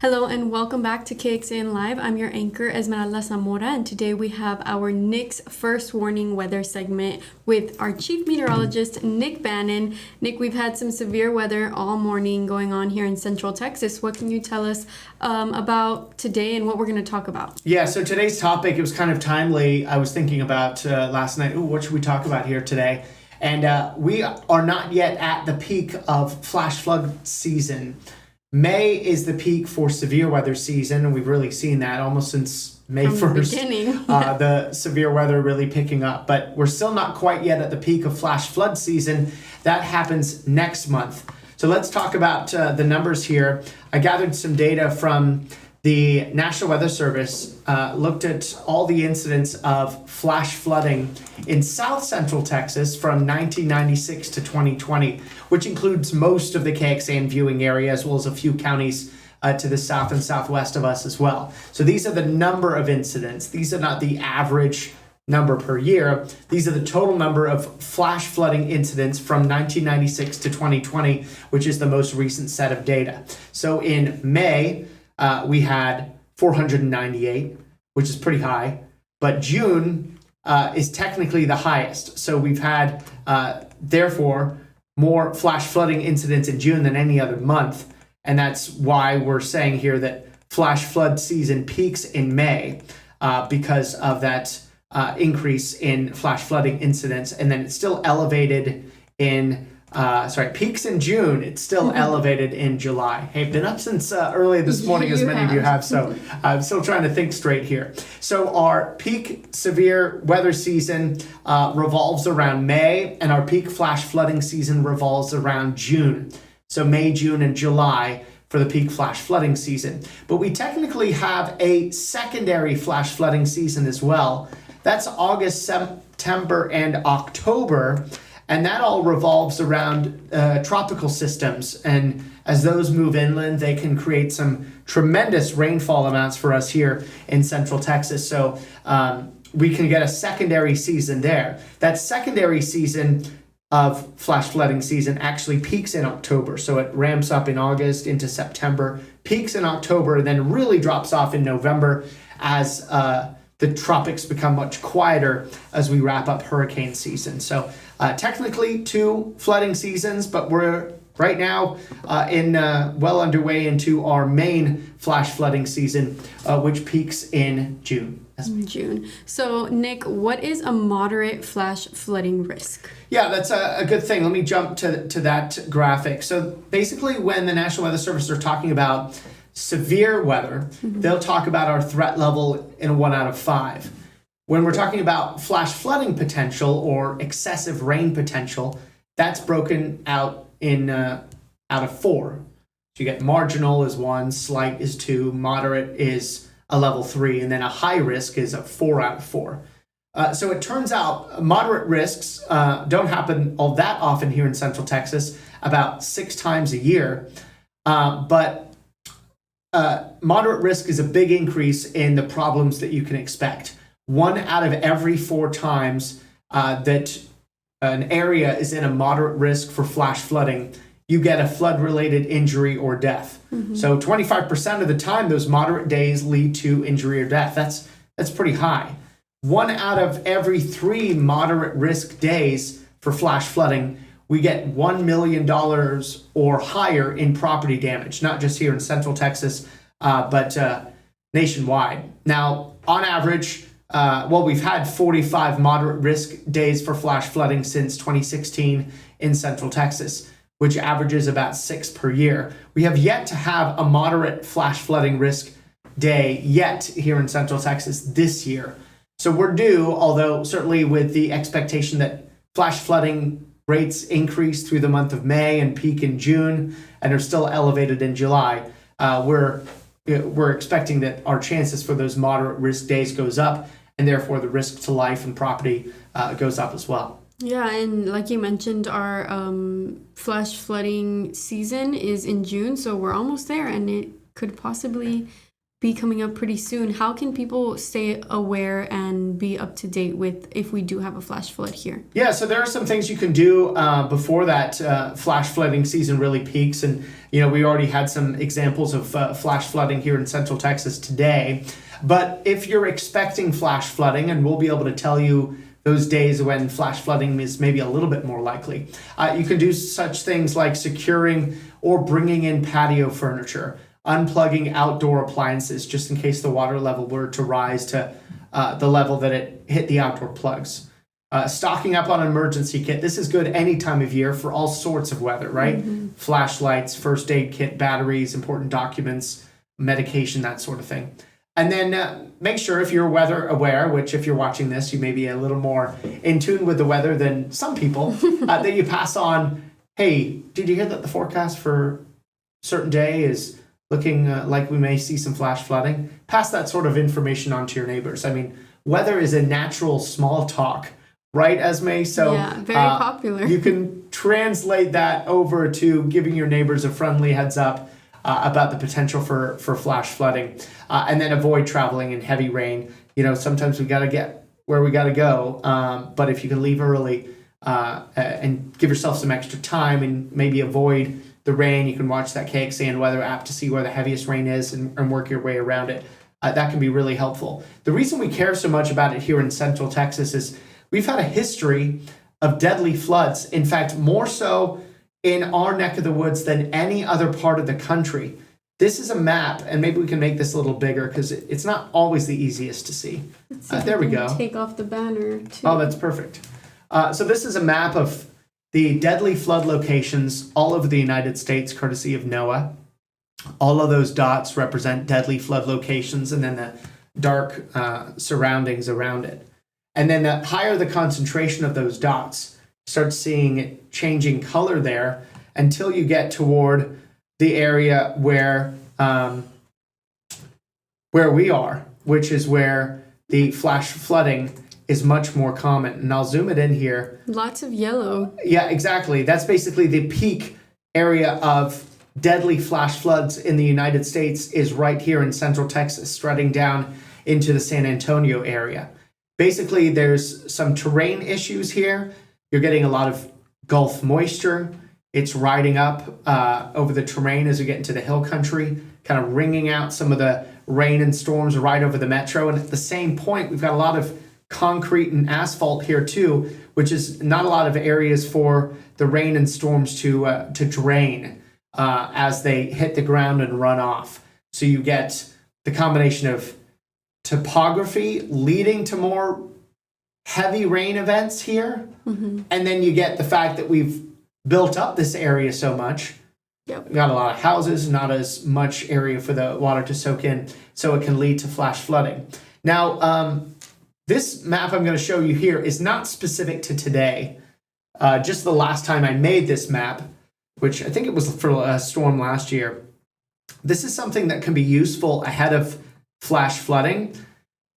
Hello and welcome back to KXAN Live. I'm your anchor, Esmeralda Zamora, and today we have our Nick's First Warning Weather segment with our Chief Meteorologist, Nick Bannin. Nick, we've had some severe weather all morning going on here in Central Texas. What can you tell us about today and what we're going to talk about? Yeah, so today's topic, it was kind of timely. I was thinking about last night, what should we talk about here today? And we are not yet at the peak of flash flood season. May is the peak for severe weather season, and we've really seen that almost since May 1st. The severe weather really picking up, but we're still not quite yet at the peak of flash flood season. That happens next month. So let's talk about the numbers here. I gathered some data from the National Weather Service, looked at all the incidents of flash flooding in South Central Texas from 1996 to 2020, which includes most of the KXAN viewing area, as well as a few counties to the south and southwest of us as well. So these are the number of incidents. These are not the average number per year. These are the total number of flash flooding incidents from 1996 to 2020, which is the most recent set of data. So in May, we had 498, which is pretty high, but June is technically the highest. So we've had, therefore, more flash flooding incidents in June than any other month. And that's why we're saying here that flash flood season peaks in May because of that increase in flash flooding incidents. And then it's still elevated in peaks in June. It's still elevated in July. Hey, been up since early this morning, as many of you have, so I'm still trying to think straight here. So our peak severe weather season revolves around May, and our peak flash flooding season revolves around June. So May, June, and July for the peak flash flooding season. But we technically have a secondary flash flooding season as well. That's August, September, and October. And that all revolves around tropical systems. And as those move inland, they can create some tremendous rainfall amounts for us here in Central Texas. So we can get a secondary season there. That secondary season of flash flooding season actually peaks in October. So it ramps up in August into September, peaks in October, and then really drops off in November as the tropics become much quieter as we wrap up hurricane season. So technically two flooding seasons, but we're right now well underway into our main flash flooding season, which peaks in June. June. So Nick, what is a moderate flash flooding risk? Yeah, that's a good thing. Let me jump to that graphic. So basically when the National Weather Service are talking about severe weather, they'll talk about our threat level in a 1 out of 5. When we're talking about flash flooding potential or excessive rain potential, that's broken out in out of 4. So you get marginal is 1, slight is 2, moderate is a level 3, and then a high risk is a 4 out of 4. So it turns out moderate risks don't happen all that often here in Central Texas, about 6 times a year, but moderate risk is a big increase in the problems that you can expect. 1 out of every 4 times that an area is in a moderate risk for flash flooding, you get a flood-related injury or death. So 25% of the time, those moderate days lead to injury or death. That's pretty high. 1 out of every 3 moderate risk days for flash flooding, we get $1 million or higher in property damage, not just here in Central Texas, but nationwide. Now, on average, we've had 45 moderate risk days for flash flooding since 2016 in Central Texas, which averages about 6 per year. We have yet to have a moderate flash flooding risk day yet here in Central Texas this year. So we're due, although certainly with the expectation that flash flooding rates increase through the month of May and peak in June and are still elevated in July, we're expecting that our chances for those moderate risk days goes up, and therefore the risk to life and property goes up as well. Yeah, and like you mentioned, our flash flooding season is in June, so we're almost there, and it could possibly be coming up pretty soon. How can people stay aware and be up to date with if we do have a flash flood here? Yeah, so there are some things you can do before that flash flooding season really peaks. And, we already had some examples of flash flooding here in Central Texas today. But if you're expecting flash flooding, and we'll be able to tell you those days when flash flooding is maybe a little bit more likely, you can do such things like securing or bringing in patio furniture, unplugging outdoor appliances just in case the water level were to rise to the level that it hit the outdoor plugs. Stocking up on an emergency kit. This is good any time of year for all sorts of weather, right? Mm-hmm. Flashlights, first aid kit, batteries, important documents, medication, that sort of thing. And then make sure if you're weather aware, which if you're watching this, you may be a little more in tune with the weather than some people, that you pass on, hey, did you hear that the forecast for certain day is looking like we may see some flash flooding? Pass that sort of information on to your neighbors. I mean, weather is a natural small talk, right, Esme? So yeah, very popular. You can translate that over to giving your neighbors a friendly heads up about the potential for flash flooding, and then avoid traveling in heavy rain. Sometimes we got to get where we got to go, but if you can leave early and give yourself some extra time and maybe avoid the rain, you can watch that KXAN weather app to see where the heaviest rain is and work your way around it. That can be really helpful. The reason we care so much about it here in Central Texas is we've had a history of deadly floods. In fact, more so in our neck of the woods than any other part of the country. This is a map, and maybe we can make this a little bigger because it's not always the easiest to see. There we go. Take off the banner too. Oh, that's perfect. So this is a map of the deadly flood locations all over the United States, courtesy of NOAA. All of those dots represent deadly flood locations, and then the dark surroundings around it. And then the higher the concentration of those dots, start seeing it changing color there until you get toward the area where we are, which is where the flash flooding is much more common. And I'll zoom it in here. Lots of yellow. Yeah, exactly. That's basically the peak area of deadly flash floods in the United States is right here in Central Texas, spreading down into the San Antonio area. Basically, there's some terrain issues here. You're getting a lot of Gulf moisture. It's riding up over the terrain as we get into the hill country, kind of wringing out some of the rain and storms right over the metro. And at the same point, we've got a lot of concrete and asphalt here too, which is not a lot of areas for the rain and storms to drain as they hit the ground and run off. So you get the combination of topography leading to more heavy rain events here. Mm-hmm. And then you get the fact that we've built up this area so much. Yep. We've got a lot of houses, not as much area for the water to soak in, so it can lead to flash flooding. Now, this map I'm going to show you here is not specific to today. Just the last time I made this map, which I think it was for a storm last year. This is something that can be useful ahead of flash flooding.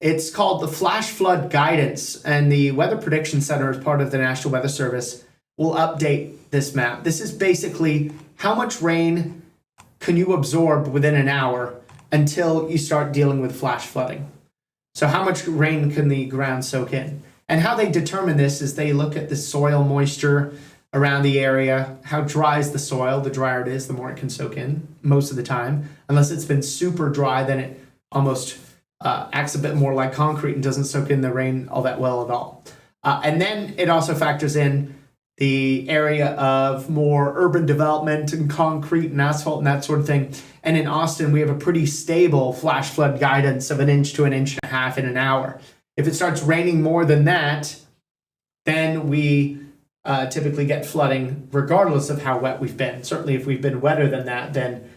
It's called the Flash Flood Guidance, and the Weather Prediction Center, as part of the National Weather Service, will update this map. This is basically how much rain can you absorb within an hour until you start dealing with flash flooding. So how much rain can the ground soak in? And how they determine this is they look at the soil moisture around the area. How dry is the soil? The drier it is, the more it can soak in most of the time. Unless it's been super dry, then it almost acts a bit more like concrete and doesn't soak in the rain all that well at all. And then it also factors in the area of more urban development and concrete and asphalt and that sort of thing. And in Austin, we have a pretty stable flash flood guidance of 1 inch to 1.5 inches in an hour. If it starts raining more than that, then we typically get flooding regardless of how wet we've been. Certainly if we've been wetter than that, then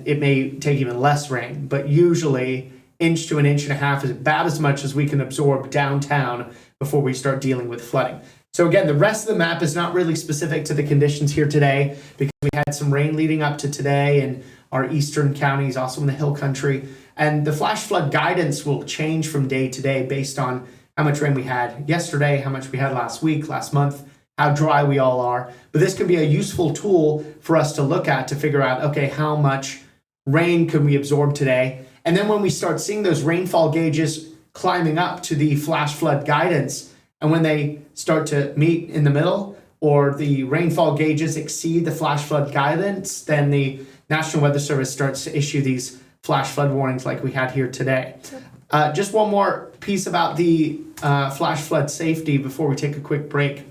it may take even less rain. But usually 1 inch to 1.5 inches is about as much as we can absorb downtown before we start dealing with flooding. So again, the rest of the map is not really specific to the conditions here today because we had some rain leading up to today in our eastern counties, also in the hill country. And the flash flood guidance will change from day to day based on how much rain we had yesterday, how much we had last week, last month, how dry we all are. But this can be a useful tool for us to look at to figure out, okay, how much rain can we absorb today? And then when we start seeing those rainfall gauges climbing up to the flash flood guidance, and when they start to meet in the middle, or the rainfall gauges exceed the flash flood guidance, then the National Weather Service starts to issue these flash flood warnings like we had here today. Just one more piece about the flash flood safety before we take a quick break.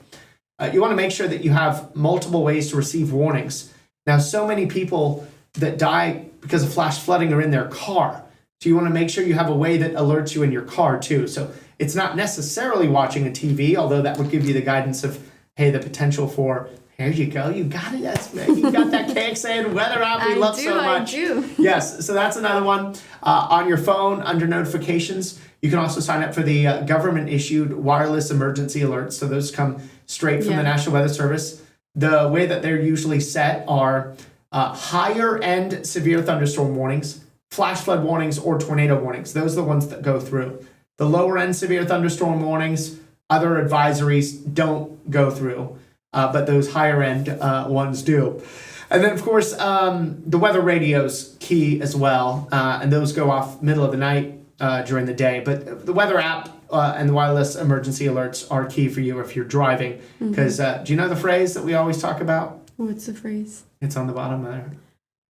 You want to make sure that you have multiple ways to receive warnings. Now, so many people that die because of flash flooding are in their car. So you want to make sure you have a way that alerts you in your car too. So it's not necessarily watching a TV, although that would give you the guidance of, hey, the potential for, here you go, you got it, you got that KXAN weather app we love so much. I do. Yes, so that's another one. On your phone, under notifications, you can also sign up for the government-issued wireless emergency alerts. So those come straight from the National Weather Service. The way that they're usually set are higher-end severe thunderstorm warnings, flash flood warnings, or tornado warnings. Those are the ones that go through. The lower-end severe thunderstorm warnings, other advisories don't go through, but those higher-end ones do. And then, of course, the weather radio's key as well, and those go off middle of the night during the day. But the weather app and the wireless emergency alerts are key for you if you're driving. Because do you know the phrase that we always talk about? What's the phrase? It's on the bottom there.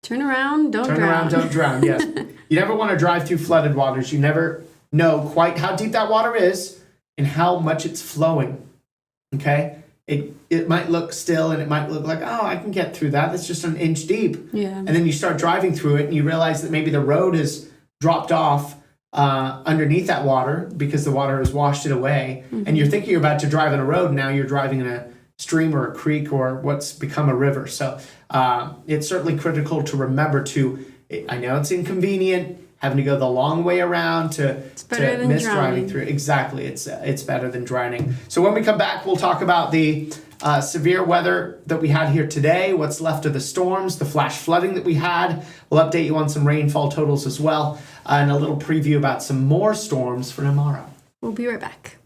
Turn around, don't drown. Turn around, don't drown, yes. You never want to drive through flooded waters. You never know quite how deep that water is and how much it's flowing, okay? It might look still and it might look like, oh, I can get through that. That's just an inch deep. Yeah. And then you start driving through it and you realize that maybe the road has dropped off underneath that water because the water has washed it away. And you're thinking you're about to drive on a road, and now you're driving in a stream or a creek or what's become a river. So it's certainly critical to remember I know it's inconvenient, having to go the long way around to miss driving through. Exactly, it's better than drowning. So when we come back, we'll talk about the severe weather that we had here today, what's left of the storms, the flash flooding that we had. We'll update you on some rainfall totals as well, and a little preview about some more storms for tomorrow. We'll be right back.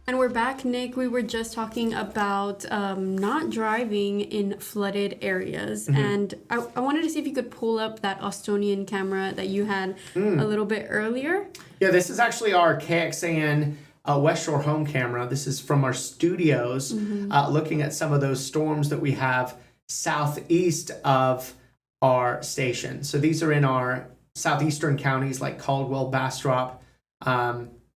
And we're back, Nick. We were just talking about not driving in flooded areas. And I wanted to see if you could pull up that Austonian camera that you had a little bit earlier. Yeah, this is actually our KXAN West Shore home camera. This is from our studios, looking at some of those storms that we have southeast of our station. So these are in our southeastern counties like Caldwell, Bastrop,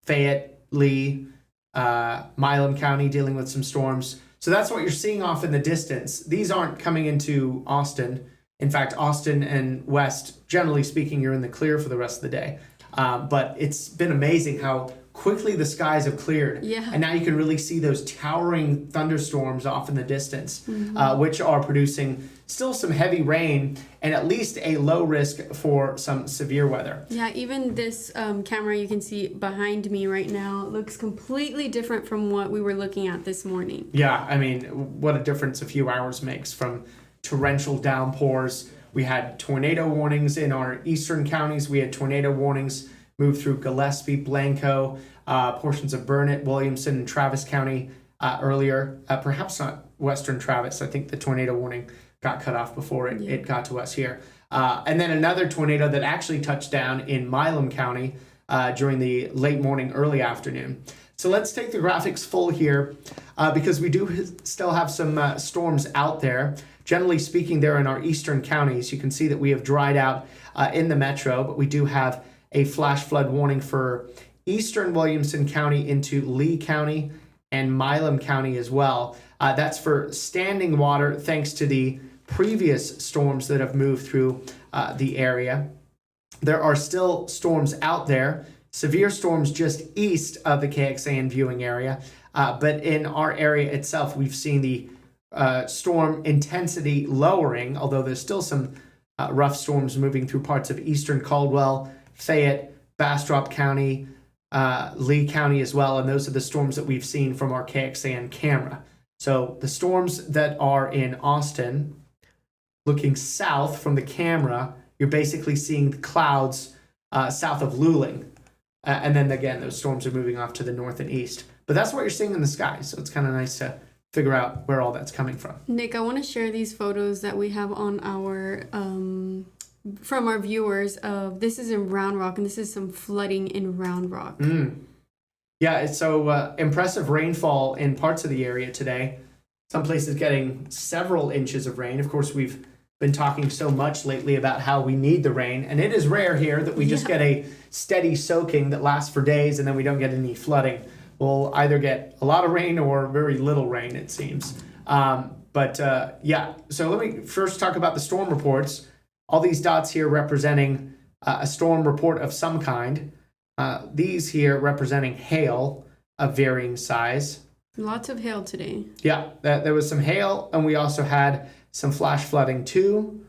Fayette, Lee, Milam County, dealing with some storms. So that's what you're seeing off in the distance. These aren't coming into Austin. In fact, Austin and West, generally speaking, you're in the clear for the rest of the day. But it's been amazing how quickly the skies have cleared. Yeah. And now you can really see those towering thunderstorms off in the distance, which are producing still some heavy rain and at least a low risk for some severe weather. Yeah, even this camera you can see behind me right now looks completely different from what we were looking at this morning. Yeah, I mean, what a difference a few hours makes from torrential downpours. We had tornado warnings in our eastern counties. We had tornado warnings move through Gillespie, Blanco, portions of Burnett, Williamson, and Travis County earlier. Perhaps not western Travis. I think the tornado warning got cut off before it got to us here. And then another tornado that actually touched down in Milam County during the late morning, early afternoon. So let's take the graphics full here because we do still have some storms out there. Generally speaking, they're in our eastern counties. You can see that we have dried out in the metro, but we do have a flash flood warning for eastern Williamson County into Lee County and Milam County as well. That's for standing water thanks to the previous storms that have moved through the area. There are still storms out there, severe storms just east of the KXAN viewing area. But in our area itself, we've seen the storm intensity lowering, although there's still some rough storms moving through parts of eastern Caldwell, Fayette, Bastrop County, Lee County as well. And those are the storms that we've seen from our KXAN camera. So the storms that are in Austin, looking south from the camera, you're basically seeing the clouds south of Luling. And then again, those storms are moving off to the north and east. But that's what you're seeing in the sky. So it's kind of nice to figure out where all that's coming from. Nick, I want to share these photos that we have on our from our viewers of this is in Round Rock, and this is some flooding in Round Rock. Yeah, it's so impressive rainfall in parts of the area today. Some places getting several inches of rain. Of course, we've been talking so much lately about how we need the rain, and it is rare here that we just get a steady soaking that lasts for days and then we don't get any flooding. We'll either get a lot of rain or very little rain, it seems. So let me first talk about the storm reports. All these dots here representing a storm report of some kind. These here representing hail of varying size. Lots of hail today. Yeah, there was some hail, and we also had some flash flooding too.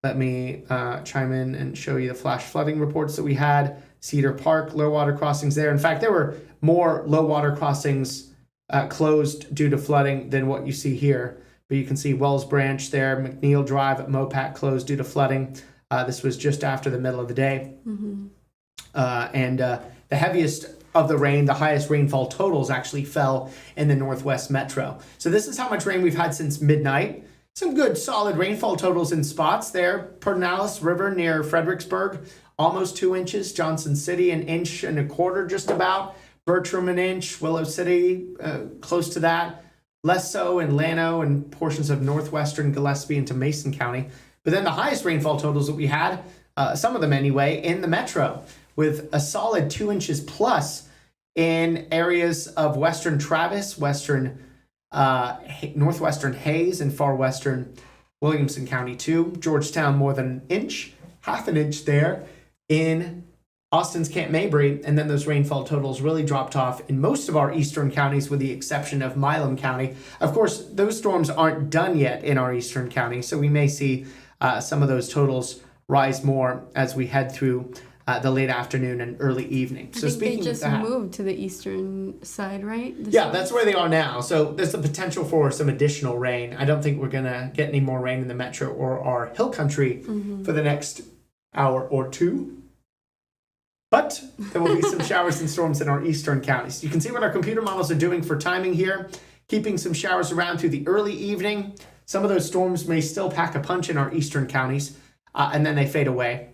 Let me chime in and show you the flash flooding reports that we had. Cedar Park, low water crossings there. In fact, there were more low water crossings closed due to flooding than what you see here. But you can see Wells Branch there, McNeil Drive at Mopac closed due to flooding. This was just after the middle of the day. The heaviest of the rain, the highest rainfall totals actually fell in the Northwest Metro. So this is how much rain we've had since midnight. Some good solid rainfall totals in spots there. Pedernales River near Fredericksburg, almost 2 inches. Johnson City, 1.25 inches just about. Bertram, 1 inch. Willow City, close to that. Less so in Llano and portions of northwestern Gillespie into Mason County. But then the highest rainfall totals that we had, some of them anyway, in the Metro, with a solid 2 inches plus in areas of western Travis, northwestern Hayes, and far western Williamson County too. Georgetown more than 1 inch, 1/2 inch there in Austin's Camp Mabry, and then those rainfall totals really dropped off in most of our eastern counties with the exception of Milam County. Of course, those storms aren't done yet in our eastern county, so we may see some of those totals rise more as we head through the late afternoon and early evening. I think they just moved to the eastern side, right? That's where they are now. So there's the potential for some additional rain. I don't think we're going to get any more rain in the metro or our hill country for the next hour or two. But there will be some showers and storms in our eastern counties. You can see what our computer models are doing for timing here, keeping some showers around through the early evening. Some of those storms may still pack a punch in our eastern counties, and then they fade away.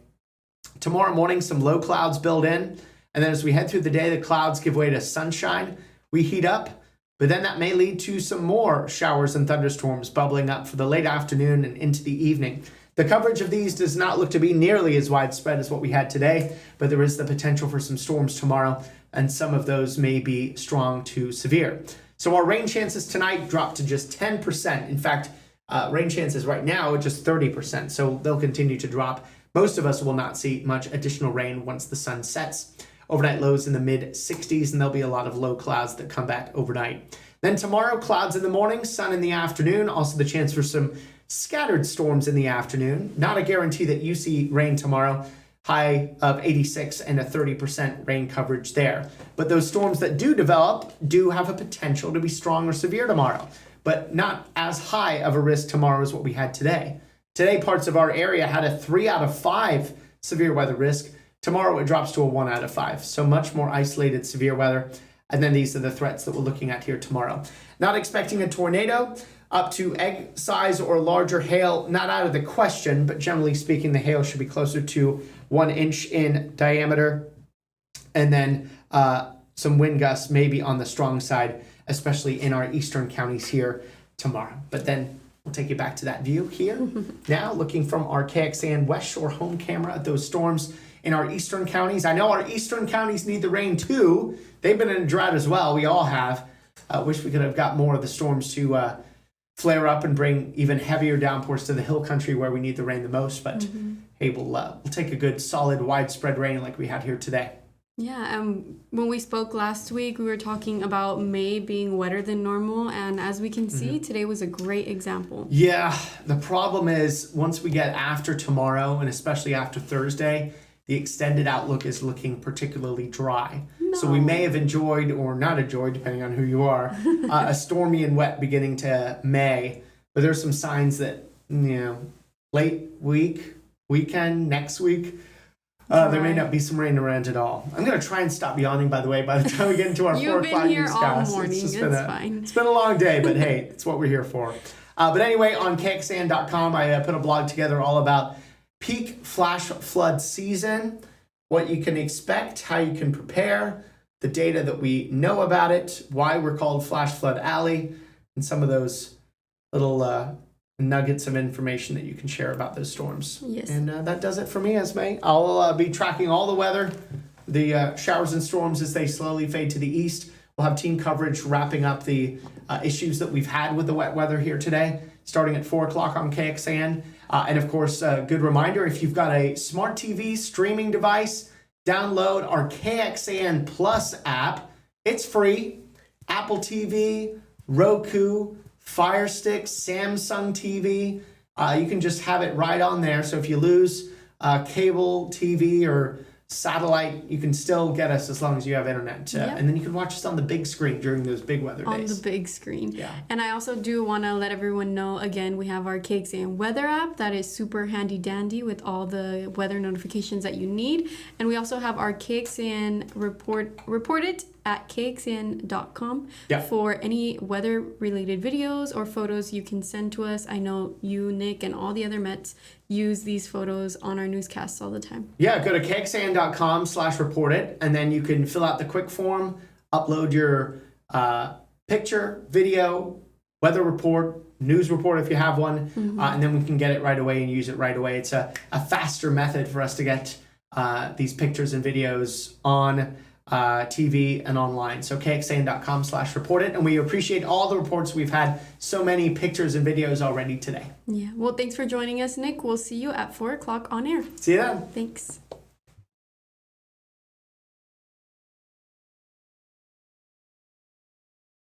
Tomorrow morning, some low clouds build in, and then as we head through the day, the clouds give way to sunshine. We heat up, but then that may lead to some more showers and thunderstorms bubbling up for the late afternoon and into the evening. The coverage of these does not look to be nearly as widespread as what we had today, but there is the potential for some storms tomorrow, and some of those may be strong to severe. So our rain chances tonight drop to just 10%. In fact, rain chances right now are just 30%, so they'll continue to drop. Most of us will not see much additional rain once the sun sets. Overnight lows in the mid-60s, and there'll be a lot of low clouds that come back overnight. Then tomorrow, clouds in the morning, sun in the afternoon, also the chance for some scattered storms in the afternoon. Not a guarantee that you see rain tomorrow. High of 86 and a 30% rain coverage there. But those storms that do develop do have a potential to be strong or severe tomorrow, but not as high of a risk tomorrow as what we had today. Today, parts of our area had a 3 out of 5 severe weather risk. Tomorrow, it drops to a 1 out of 5. So much more isolated severe weather. And then these are the threats that we're looking at here tomorrow. Not expecting a tornado. Up to egg size or larger hail, not out of the question, but generally speaking, the hail should be closer to 1 inch in diameter. And then some wind gusts maybe on the strong side, especially in our eastern counties here tomorrow. But then we'll take you back to that view here. Now, looking from our KXAN West Shore home camera at those storms in our eastern counties. I know our eastern counties need the rain too. They've been in a drought as well. We all have. Wish we could have got more of the storms to flare up and bring even heavier downpours to the hill country where we need the rain the most. But hey, we'll take a good solid widespread rain like we had here today. Yeah, when we spoke last week, we were talking about May being wetter than normal, and as we can see, today was a great example. Yeah, the problem is once we get after tomorrow, and especially after Thursday, the extended outlook is looking particularly dry. No. So we may have enjoyed, or not enjoyed, depending on who you are, a stormy and wet beginning to May, but there's some signs that, late weekend, next week, There may not be some rain around at all. I'm going to try and stop yawning, by the way, by the time we get into our 4 o'clock You've been here newscast. all morning. It's fine. It's been a long day, but hey, it's what we're here for. But anyway, on KXAN.com, I put a blog together all about peak flash flood season, what you can expect, how you can prepare, the data that we know about it, why we're called Flash Flood Alley, and some of those little nuggets of information that you can share about those storms. Yes. And that does it for me, Esme. I'll be tracking all the weather, the showers and storms as they slowly fade to the east. We'll have team coverage wrapping up the issues that we've had with the wet weather here today, starting at 4 o'clock on KXAN. And of course, a good reminder, if you've got a smart TV streaming device, download our KXAN Plus app. It's free. Apple TV, Roku, Fire Stick, Samsung TV. You can just have it right on there. So if you lose cable TV or satellite, you can still get us as long as you have internet. And then you can watch us on the big screen during those big weather days. On the big screen. Yeah. And I also do want to let everyone know, again, we have our KXAN weather app that is super handy dandy with all the weather notifications that you need. And we also have our KXAN report it at kxan.com for any weather related videos or photos you can send to us. I know you, Nick, and all the other Mets use these photos on our newscasts all the time. Yeah, go to kxan.com/report it, and then you can fill out the quick form, upload your picture, video, weather report, news report if you have one, and then we can get it right away and use it right away. It's a faster method for us to get these pictures and videos on TV and online. So kxan.com/report it. And we appreciate all the reports. We've had so many pictures and videos already today. Yeah. Well, thanks for joining us, Nick. We'll see you at 4 o'clock on air. See you then. Thanks.